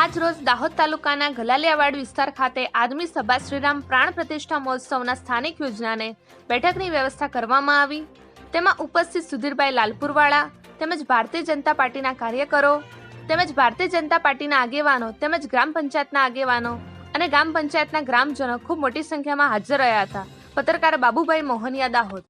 આજ રોજ દાહોદ તાલુકાના ગલાલિયાવાડ વિસ્તાર ખાતે આદમી સભા શ્રીરામ પ્રાણ પ્રતિષ્ઠા મહોત્સવના સ્થાનિક યોજનાને બેઠકની વ્યવસ્થા કરવામાં આવી। તેમાં ઉપસ્થિત સુધીરભાઈ લાલપુરવાળા તેમજ ભારતીય જનતા પાર્ટીના કાર્યકરો તેમજ ભારતીય જનતા પાર્ટીના આગેવાનો તેમજ ગ્રામ પંચાયતના આગેવાનો અને ગ્રામ પંચાયતના ગ્રામજનો ખૂબ મોટી સંખ્યામાં હાજર રહ્યા હતા। પત્રકાર બાબુભાઈ મોહનિયા, દાહોદ।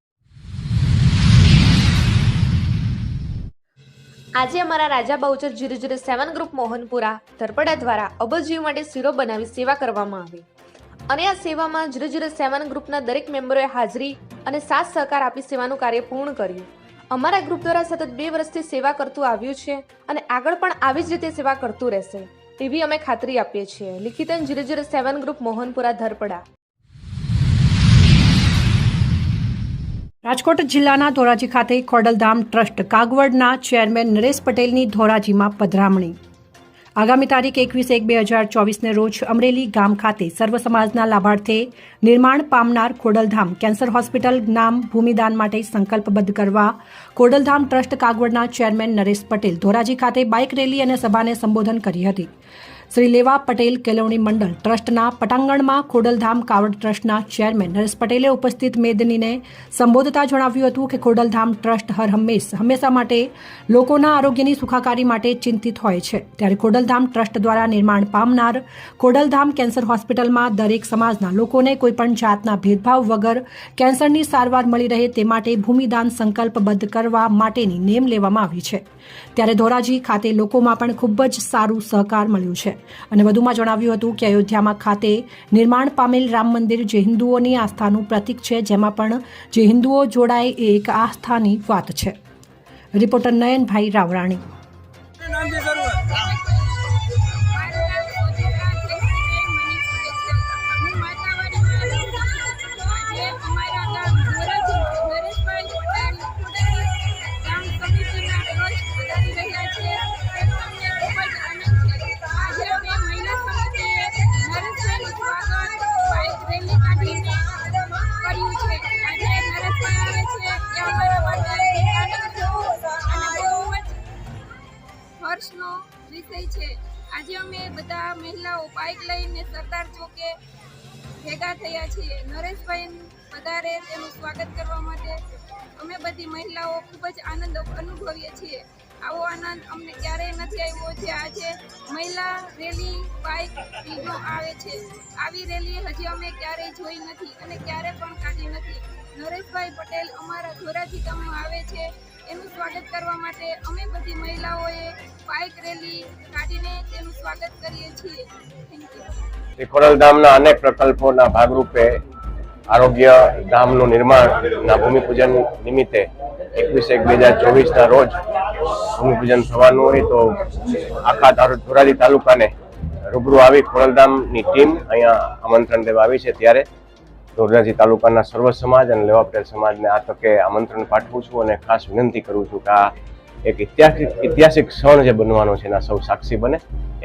આજે અમારા રાજા બહુચર 007 ગ્રુપ મોહનપુરા ધરપડા દ્વારા અબોજીવ માટે શીરો બનાવી સેવા કરવામાં આવી અને આ સેવામાં 007 ગ્રુપના દરેક મેમ્બરોએ હાજરી અને સાથ સહકાર આપી સેવાનું કાર્ય પૂર્ણ કર્યું। અમારા ગ્રુપ દ્વારા સતત 2 વર્ષથી સેવા કરતું આવ્યું છે અને આગળ પણ આવી જ રીતે સેવા કરતું રહેશે એવી અમે ખાતરી આપીએ છીએ। લિખિતન 007 ગ્રુપ મોહનપુરા ધરપડા। રાજકોટ જિલ્લાના ધોરાજી ખાતે ખોડલધામ ટ્રસ્ટ કાગવડના ચેરમેન નરેશ પટેલની ધોરાજીમાં પધરામણી। આગામી તારીખ 21/1/2024ને રોજ અમરેલી ગામ ખાતે સર્વ સમાજના લાભાર્થે નિર્માણ પામનાર ખોડલધામ કેન્સર હોસ્પિટલ નામ ભૂમિદાન માટે સંકલ્પબદ્ધ કરવા ખોડલધામ ટ્રસ્ટ કાગવડના ચેરમેન નરેશ પટેલ ધોરાજી ખાતે બાઇક રેલી અને સભાને સંબોધન કરી હતી। શ્રી લેવા પટેલ કેળવણી મંડળ ટ્રસ્ટના પટાંગણમાં ખોડલધામ કાવડ ટ્રસ્ટના ચેરમેન નરેશ પટેલે ઉપસ્થિત મેદનીને સંબોધતા જણાવ્યું હતું કે ખોડલધામ ટ્રસ્ટ હંમેશા માટે લોકોના આરોગ્યની સુખાકારી માટે ચિંતિત હોય છે। ત્યારે ખોડલધામ ટ્રસ્ટ દ્વારા નિર્માણ પામનાર ખોડલધામ કેન્સર હોસ્પિટલમાં દરેક સમાજના લોકોને કોઈપણ જાતના ભેદભાવ વગર કેન્સરની સારવાર મળી રહે તે માટે ભૂમિદાન સંકલ્પબદ્ધ કરવા માટેની નેમ લેવામાં આવી છે। ત્યારે ધોરાજી ખાતે લોકોમાં પણ ખૂબ જ સારું સહકાર મળ્યું છે અને વધુમાં જણાવ્યું હતું કે અયોધ્યામાં ખાતે નિર્માણ પામેલ રામ મંદિર જે હિન્દુઓની આસ્થાનું પ્રતીક છે, જેમાં પણ જે હિન્દુઓ જોડાય એ એક આસ્થાની વાત છે। રિપોર્ટર નયનભાઈ રાવરાણી। હર્ષનો વિષય છે। આજે અમે બધા મહિલાઓ બાઇક લઈને સરદાર ચોકે ભેગા થયા છીએ। નરેશભાઈ વધારે તેનું સ્વાગત કરવા માટે અમે બધી મહિલાઓ ખૂબ જ આનંદ અનુભવીએ છીએ। આવો આનંદ અમને ક્યારેય નથી આવ્યો જે આજે મહિલા રેલી બાઇક લીધો આવે છે। આવી રેલી હજી અમે ક્યારેય જોઈ નથી અને ક્યારે પણ કાઢી નથી। નરેશભાઈ પટેલ અમારા ધોરાજી ગામમાં આવે છે, એનું સ્વાગત કરવા માટે અમે બધી મહિલાઓએ બાઇક રેલી કાઢીને તેનું સ્વાગત કરીએ છીએ। Thank you. ખોડલધામના અનેક પ્રકલ્પોના ભાગરૂપે આરોગ્ય ધામનું નિર્માણના ભૂમિપૂજન નિમિત્તે 21/1/2024ના રોજ ભૂમિપૂજન થવાનું હોય તો આખા ધોરાજી તાલુકાને રૂબરૂ આવી ખોડલધામની ટીમ અહીંયા આમંત્રણ દેવા આવી છે। ત્યારે ધોરાજી તાલુકાના સર્વ સમાજ અને લેવા પટેલ સમાજને આ તકે આમંત્રણ પાઠવું છું અને ખાસ વિનંતી કરું છું કે આ એક ઐતિહાસિક ક્ષણ જે બનવાનો છે એના સૌ સાક્ષી બને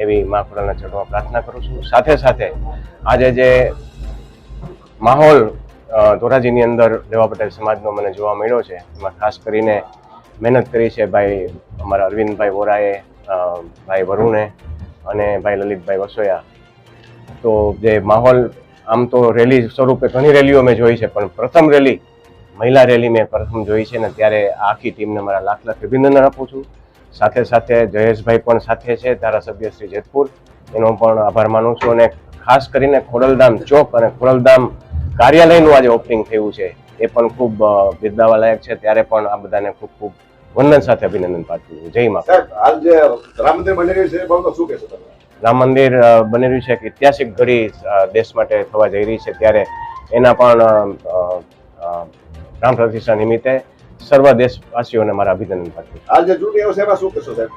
એવી મા ખોડલના ચરણોમાં પ્રાર્થના કરું છું। સાથે સાથે આજે જે માહોલ ધોરાજીની અંદર લેવા પટેલ સમાજનો મને જોવા મળ્યો છે એમાં ખાસ કરીને મહેનત કરી છે ભાઈ અમારા અરવિંદભાઈ વોરાએ, ભાઈ વરુણે અને ભાઈ લલિતભાઈ વસોયા। તો જે માહોલ આમ તો રેલી સ્વરૂપે ઘણી રેલીઓ મેં જોઈ છે, પણ પ્રથમ રેલી મહિલા રેલી મેં પ્રથમ જોઈ છે ને ત્યારે આખી ટીમને મારા લાખ અભિનંદન આપું છું। સાથે સાથે જયેશભાઈ પણ સાથે છે, ધારાસભ્ય શ્રી જેતપુર, એનો પણ આભાર માનું છું અને ખાસ કરીને ખોડલધામ ચોક અને ખોડલધામ કાર્યાલયનું આજે ઓપનિંગ થયું છે એ પણ ખૂબ બિરદાવવા લાયક છે। ત્યારે પણ આ બધાને ખૂબ ખૂબ વંદન સાથે અભિનંદન પાઠવું છું। જય મા। હાલ જે રામ મંદિર બની રહ્યું છે એ બાબતે શું કહેશો તમે? રામ મંદિર બની રહ્યું છે એક ઐતિહાસિક ઘડી દેશ માટે થવા જઈ રહી છે, ત્યારે એના પણ રામ પ્રતિષ્ઠા નિમિત્તે સર્વ દેશવાસીઓને મારા અભિનંદન પાઠવું છું। હાલ જે ચૂંટણી આવશે એમાં શું કહેશો સાહેબ?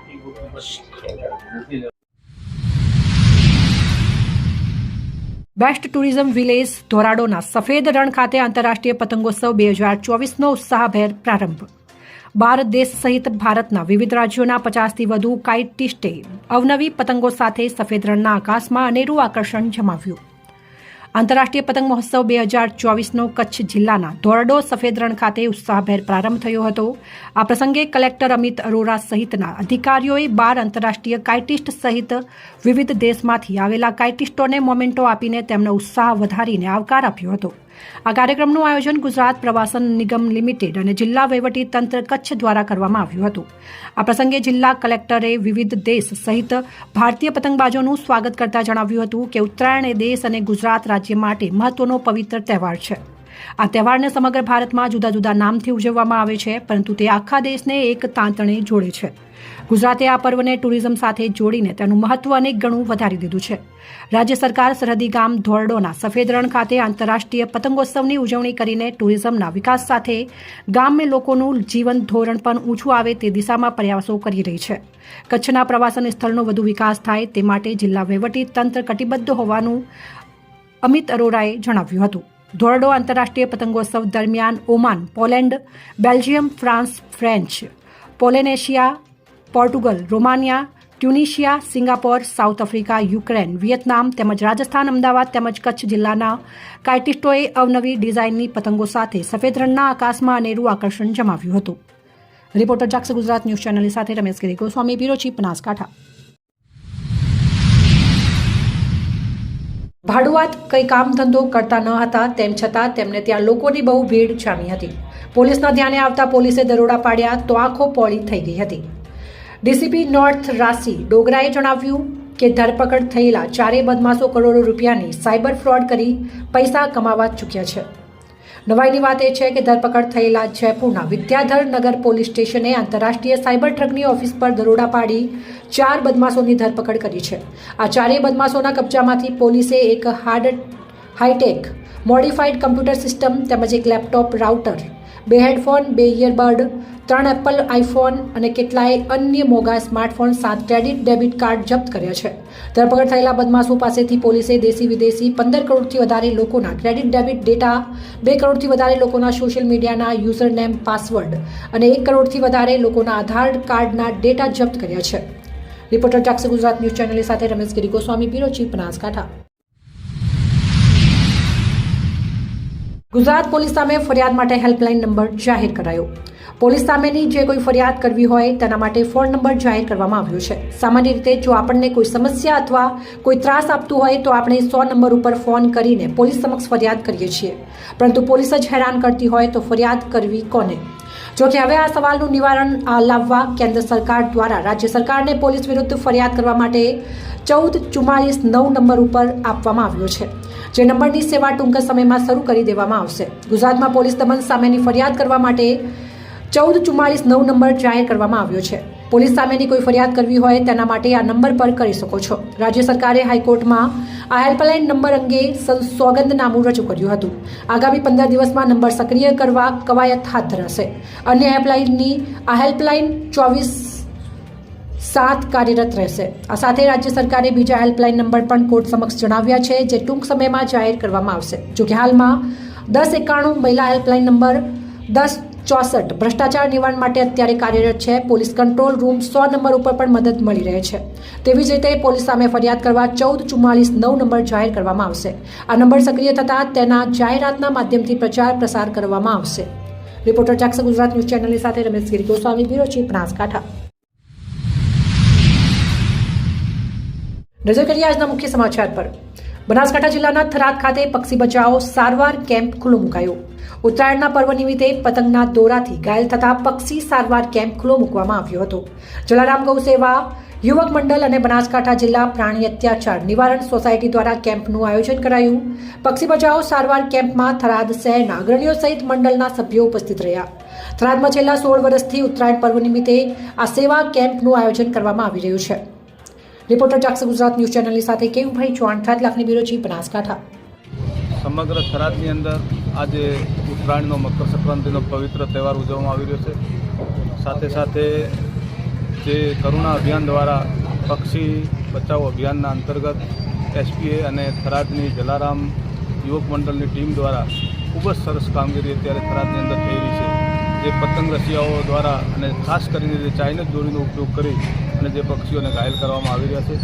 બેસ્ટ ટુરિઝમ વિલેજ ધોરાડોના સફેદ રણ ખાતે આંતરરાષ્ટ્રીય પતંગોત્સવ 2024નો ઉત્સાહભેર પ્રારંભ। ભારત દેશ સહિત ભારતના વિવિધ રાજ્યોના 50થી વધુ કાઇટિસ્ટે અવનવી પતંગો સાથે સફેદ રણના આકાશમાં અનેરું આકર્ષણ જમાવ્યું। આંતરરાષ્ટ્રીય પતંગ મહોત્સવ 2024નો કચ્છ જિલ્લાના ધોરડો સફેદ રણ ખાતે ઉત્સાહભેર પ્રારંભ થયો હતો. આ પ્રસંગે કલેક્ટર અમિત અરોરા સહિતના અધિકારીઓએ 12 આંતરરાષ્ટ્રીય કાઇટિસ્ટ સહિત વિવિધ દેશમાંથી આવેલા કાઇટિસ્ટોને મોમેન્ટો આપીને તેમનો ઉત્સાહ વધારીને આવકાર આપ્યો હતો. આ કાર્યક્રમનું આયોજન ગુજરાત પ્રવાસન નિગમ લિમિટેડ અને જિલ્લા વહીવટી તંત્ર કચ્છ દ્વારા કરવામાં આવ્યું હતું. આ પ્રસંગે જિલ્લા કલેક્ટરે વિવિધ દેશ સહિત ભારતીય પતંગબાજોનું સ્વાગત કરતા જણાવ્યું હતું કે ઉત્તરાયણ એ દેશ અને ગુજરાત રાજ્ય માટે મહત્વનો પવિત્ર તહેવાર છે. આ તહેવારને સમગ્ર ભારતમાં જુદા જુદા નામથી ઉજવવામાં આવે છે, પરંતુ તે આખા દેશને એક તાંતણે જોડે છે. ગુજરાતે આ પર્વને ટુરિઝમ સાથે જોડીને તેનું મહત્વ અનેક ગણું વધારી દીધું છે. રાજ્ય સરકાર સરહદી ગામ ધોરડોના સફેદ રણ ખાતે આંતરરાષ્ટ્રીય પતંગોત્સવની ઉજવણી કરીને ટુરિઝમના વિકાસ સાથે ગામમાં લોકોનું જીવન ધોરણ પણ ઊંચું આવે તે દિશામાં પ્રયાસો કરી રહી છે. કચ્છના પ્રવાસન સ્થળનો વધુ વિકાસ થાય તે માટે જિલ્લા વહીવટી તંત્ર કટિબદ્ધ હોવાનું અમિત અરોરાએ જણાવ્યું હતું. ધોરડો આંતરરાષ્ટ્રીય પતંગોત્સવ દરમિયાન Oman, Poland, Belgium, France, French, Polynesia, Portugal, Romania, Tunisia, Singapore, South Africa, Ukraine, Vietnam તેમજ રાજસ્થાન, અમદાવાદ તેમજ કચ્છ જિલ્લાના કાઇટિસ્ટોએ અવનવી ડિઝાઇનની પતંગો સાથે સફેદ રણના આકાશમાં અનેરું આકર્ષણ જમાવ્યું હતું. રિપોર્ટર જાક્ષ ગુજરાત ન્યૂઝ ચેનલ સાથે રમેશ ગિરી ગોસ્વામી, બ્યુરો ચીફ, બનાસકાંઠા. ભાડુઆત કંઈ કામ ધંધો કરતા ન હતા, તેમ છતાં તેમને ત્યાં લોકોની બહુ ભીડ જામી હતી. પોલીસના ધ્યાને આવતા પોલીસે દરોડા પાડ્યા તો આંખો પોળી થઈ ગઈ હતી. ડીસીપી નોર્થ રાશિ ડોગરાએ જણાવ્યું કે ધરપકડ થયેલા 4 બદમાશો કરોડો રૂપિયાની સાયબર ફ્રોડ કરી પૈસા કમાવા ચૂક્યા છે. નવાઈની વાત એ છે કે ધરપકડ થયેલા જયપુરના વિદ્યાધર નગર પોલીસ સ્ટેશને આંતરરાષ્ટ્રીય સાયબર ઠગની ઓફિસ પર દરોડા પાડી 4 બદમાશોની ધરપકડ કરી છે. આ 4 બદમાશોના કબજામાંથી પોલીસે એક હાઈટેક મોડિફાઈડ કમ્પ્યુટર સિસ્ટમ તેમજ એક laptop, router, 2 headphone, 2 earbud, 3 Apple iPhone અને કેટલાય અન્ય મોંઘા સ્માર્ટફોન, 7 ક્રેડિટ ડેબિટ કાર્ડ જપ્ત કર્યા છે. ધરપકડ થયેલા બદમાશો પાસેથી પોલીસે દેશી વિદેશી 15 કરોડથી વધારે લોકોના ક્રેડિટ ડેબિટ ડેટા, 2 કરોડથી વધારે લોકોના સોશિયલ મીડિયાના યુઝર નેમ, પાસવર્ડ અને 1 કરોડથી વધારે લોકોના આધાર કાર્ડના ડેટા જપ્ત કર્યા છે. રિપોર્ટર જાક્ષ ગુજરાત ન્યૂઝ ચેનલ સાથે Ramesh Giri Goswami, bureau chief, Banaskantha. Gujarat police સામે ફરિયાદ માટે હેલ્પલાઇન નંબર જાહેર કરાયો. પોલીસ સામેની જે કોઈ ફરિયાદ કરવી હોય તેના માટે ફોન નંબર જાહેર કરવામાં આવ્યો છે. સામાન્ય રીતે જો આપણને કોઈ સમસ્યા અથવા કોઈ ત્રાસ આપતું હોય તો આપણે 100 નંબર ઉપર ફોન કરીને પોલીસ સમક્ષ ફરિયાદ કરીએ છીએ, પરંતુ પોલીસ જ હેરાન કરતી હોય તો ફરિયાદ કરવી કોને? જોકે હવે આ સવાલનું નિવારણ લાવવા કેન્દ્ર સરકાર દ્વારા રાજ્ય સરકારને પોલીસ વિરુદ્ધ ફરિયાદ કરવા માટે 1444-9 નંબર ઉપર આપવામાં આવ્યો છે, જે નંબરની સેવા ટૂંક સમયમાં શરૂ કરી દેવામાં આવશે. ગુજરાતમાં પોલીસ દમન સામેની ફરિયાદ કરવા માટે 1444-9 નંબર જાહેર કરવામાં આવ્યો છે. પોલીસ સામેની કોઈ ફરિયાદ કરવી હોય તેના માટે આ નંબર પર કરી શકો છો. રાજ્ય સરકારે હાઈકોર્ટમાં આ હેલ્પલાઇન નંબર અંગે સોગંદનામું રજૂ કર્યું હતું. આગામી 15 દિવસમાં નંબર સક્રિય કરવા કવાયત હાથ ધરાશે. અન્ય હેલ્પલાઇન 24/7 કાર્યરત રહેશે. આ સાથે રાજ્ય સરકારે બીજા હેલ્પલાઇન નંબર પણ કોર્ટ સમક્ષ જણાવ્યા છે, જે ટૂંક સમયમાં જાહેર કરવામાં આવશે. જોકે હાલમાં 1091 મહિલા હેલ્પલાઇન નંબર, 1064 ભ્રષ્ટાચાર નિવારણ માટે અત્યારે કાર્યરત છે. પોલીસ કંટ્રોલ રૂમ 100 નંબર ઉપર પણ મદદ મળી રહે છે. તેવી જ રીતે પોલીસ સામે ફરિયાદ કરવા 1444-9 નંબર જાહેર કરવામાં આવશે. આ નંબર સક્રિય થતાં તેના જાહેરાતના માધ્યમથી પ્રચાર પ્રસાર કરવામાં આવશે. રિપોર્ટર જાક્ષ ગુજરાત ન્યૂઝ ચેનલ સાથે રમેશ ગિરી ગોસ્વામી, બ્યુરો ચીફ, બનાસકાંઠા. નજર કરીએ આજના મુખ્ય સમાચાર પર. બનાસકાંઠા જિલ્લાના થરાદ ખાતે પક્ષી બચાવ સારવાર કેમ્પ ખુલ્લો મુકાયો. ઉત્તરાયણના પર્વ નિમિત્તે પતંગના દોરાથી ઘાયલ થતા પક્ષી સારવાર કેમ્પ ખુલ્લો મૂકવામાં આવ્યો હતો. જલારામ ગૌ સેવા યુવક મંડળ અને બનાસકાંઠા જિલ્લા પ્રાણી અત્યાચાર નિવારણ સોસાયટી દ્વારા કેમ્પનું આયોજન કરાયું. પક્ષી બચાવ સારવાર કેમ્પમાં થરાદ શહેરના અગ્રણીઓ સહિત મંડળના સભ્યો ઉપસ્થિત રહ્યા. થરાદમાં છેલ્લા 16 વર્ષથી ઉત્તરાયણ પર્વ નિમિત્તે આ સેવા કેમ્પનું આયોજન કરવામાં આવી રહ્યું છે. રિપોર્ટર જાક્ષ ગુજરાત ન્યૂઝ ચેનલની સાથે કેયુભાઈ ચૌહાણ, 7 લાખની બ્યુરો ચીફ, બનાસકાંઠા. સમગ્ર થરાદની અંદર આજે ઉત્તરાયણનો, મકર સંક્રાંતિનો પવિત્ર તહેવાર ઉજવવામાં આવી રહ્યો છે. સાથે સાથે જે કરુણા અભિયાન દ્વારા પક્ષી બચાવ અભિયાનના અંતર્ગત એસપીએ અને થરાદની જલારામ યુવક મંડળની ટીમ દ્વારા ખૂબ જ સરસ કામગીરી અત્યારે થરાદની અંદર થઈ રહી છે. જે પતંગ રસિયાઓ દ્વારા અને ખાસ કરીને જે ચાઇનીઝ દોરીનો ઉપયોગ કરી અને જે પક્ષીઓને ઘાયલ કરવામાં આવી રહ્યા છે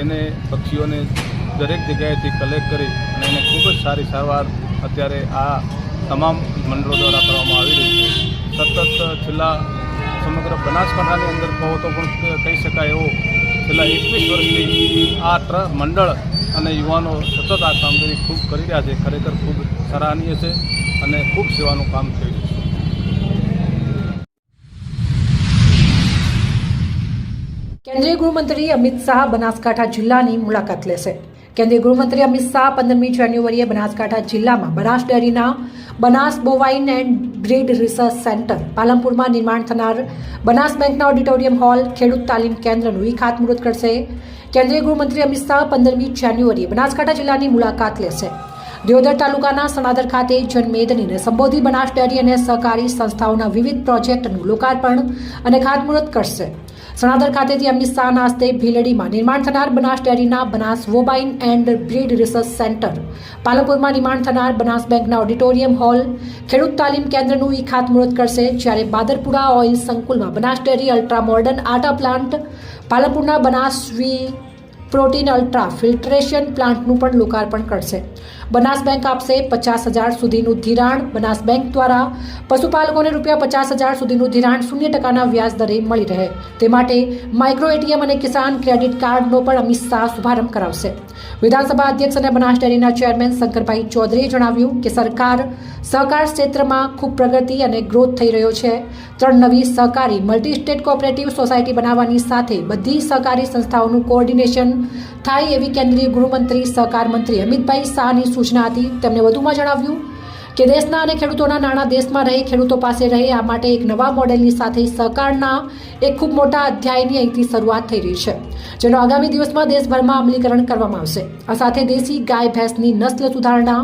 એને પક્ષીઓને દરેક જગ્યાએથી કલેક્ટ કરી અને એને ખૂબ જ સારી સારવાર અત્યારે આ તમામ મંડળો દ્વારા કરવામાં આવી રહી છે. સતત છેલ્લા સમગ્ર બનાસકાંઠાની અંદર કહો તો પણ કહી શકાય એવો છેલ્લા 21 વર્ષથી આ મંડળ અને યુવાનો સતત આ કામગીરી ખૂબ કરી રહ્યા છે. ખરેખર ખૂબ સરાહનીય છે અને ખૂબ સેવાનું કામ થઈ રહ્યું છે. કેન્દ્રીય ગૃહમંત્રી અમિત શાહ બનાસકાંઠા જિલ્લાની મુલાકાત લેશે. કેન્દ્રીય ગૃહમંત્રી અમિત શાહ 15મી જાન્યુઆરીએ બનાસકાંઠા જિલ્લામાં બનાસ ડેરીના Banas bovine and breed research centre, પાલનપુરમાં નિર્માણ થનાર બનાસ બેંકના ઓડિટોરિયમ હોલ, ખેડૂત તાલીમ કેન્દ્રનું ખાતમુહૂર્ત કરશે. કેન્દ્રીય ગૃહમંત્રી અમિત શાહ 15મી જાન્યુઆરીએ બનાસકાંઠા જિલ્લાની મુલાકાત લેશે. દિયોદર તાલુકાના સણાદર ખાતે જનમેદનીને સંબોધી બનાસ ડેરી અને સહકારી સંસ્થાઓના વિવિધ પ્રોજેક્ટનું લોકાર્પણ અને ખાતમુહૂર્ત કરશે. સણાદર ખાતેથી અમિત શાહના હસ્તે ભીલડીમાં નિર્માણ થનાર બનાસ ડેરીના Banas bovine and breed research centre, પાલનપુરમાં નિર્માણ થનાર બનાસ બેંકના ઓડિટોરિયમ હોલ, ખેડૂત તાલીમ કેન્દ્રનું ખાતમુહૂર્ત કરશે. જ્યારે બાદરપુરા ઓઇલ સંકુલમાં Banas dairy ultra modern atta plant, પાલનપુરના બનાસ પ્રોટીન અલ્ટ્રા ફિલ્ટરેશન પ્લાન્ટનું પણ લોકાર્પણ કરશે. બનાસ બેંક આપશે 50,000 સુધીનું ધિરાણ. બનાસ બેંક દ્વારા પશુપાલકોને ₹50,000 સુધીનું ધિરાણ 0% વ્યાજ દરે મળી રહે તે માટે માઇક્રો એટીએમ અને કિસાન ક્રેડિટ કાર્ડનો પણ અમિત શાહ શુભારંભ કરાવશે. વિધાનસભા અધ્યક્ષ અને બનાસ ડેરીના ચેરમેન શંકરભાઈ ચૌધરીએ જણાવ્યું કે સરકાર સહકાર ક્ષેત્રમાં ખૂબ પ્રગતિ અને ગ્રોથ થઈ રહ્યો છે. 3 નવી સહકારી મલ્ટી સ્ટેટ કોઓપરેટિવ સોસાયટી બનાવવાની સાથે બધી સહકારી સંસ્થાઓનું કોઓર્ડિનેશન થાય એવી કેન્દ્રીય ગૃહમંત્રી સહકાર મંત્રી અમિતભાઈ શાહની સૂચના હતી. તેમણે વધુમાં જણાવ્યું કે દેશના અને ખેડૂતોના નાણાં દેશમાં રહે, ખેડૂતો પાસે રહે, આ માટે એક નવા મોડેલની સાથે સહકારના એક ખૂબ મોટા અધ્યાયની અહીંથી શરૂઆત થઈ રહી છે, જેનો આગામી દિવસમાં દેશભરમાં અમલીકરણ કરવામાં આવશે. આ સાથે દેશી ગાય ભેંસની નસ્લ સુધારણા,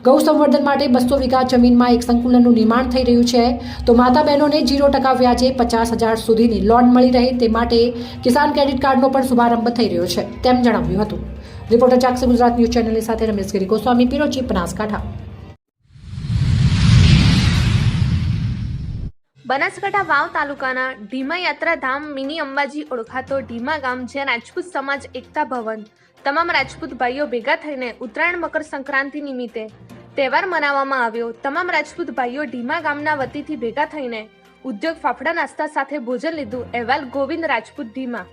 ગૌ સંવર્ધન માટે 200 વીઘા જમીનમાં એક સંકુલનું નિર્માણ થઈ રહ્યું છે. તો માતા બહેનોને 0% વ્યાજે 50,000 સુધીની લોન મળી રહે તે માટે કિસાન ક્રેડિટ કાર્ડનો પણ શુભારંભ થઈ રહ્યો છે તેમ જણાવ્યું હતું. રિપોર્ટર જાગૃત ગુજરાત ન્યૂઝ ચેનલની સાથે રમેશ ગિરી ગોસ્વામી, પીરોજી, બનાસકાંઠા. બનાસકાંઠા વાવ તાલુકાના ઢીમા યાત્રાધામ મિની અંબાજી ઓળખાતો ઢીમા ગામ, જ્યાં રાજપૂત સમાજ એકતા ભવન તમામ રાજપૂત ભાઈઓ ભેગા થઈને ઉત્તરાયણ મકર સંક્રાંતિ નિમિત્તે તહેવાર મનાવવામાં આવ્યો. તમામ રાજપૂત ભાઈઓ ઢીમા ગામના વતીથી ભેગા થઈને ઉદ્યોગ, ફાફડા, નાસ્તા સાથે ભોજન લીધું. અહેવાલ ગોવિંદ રાજપૂત, ઢીમા.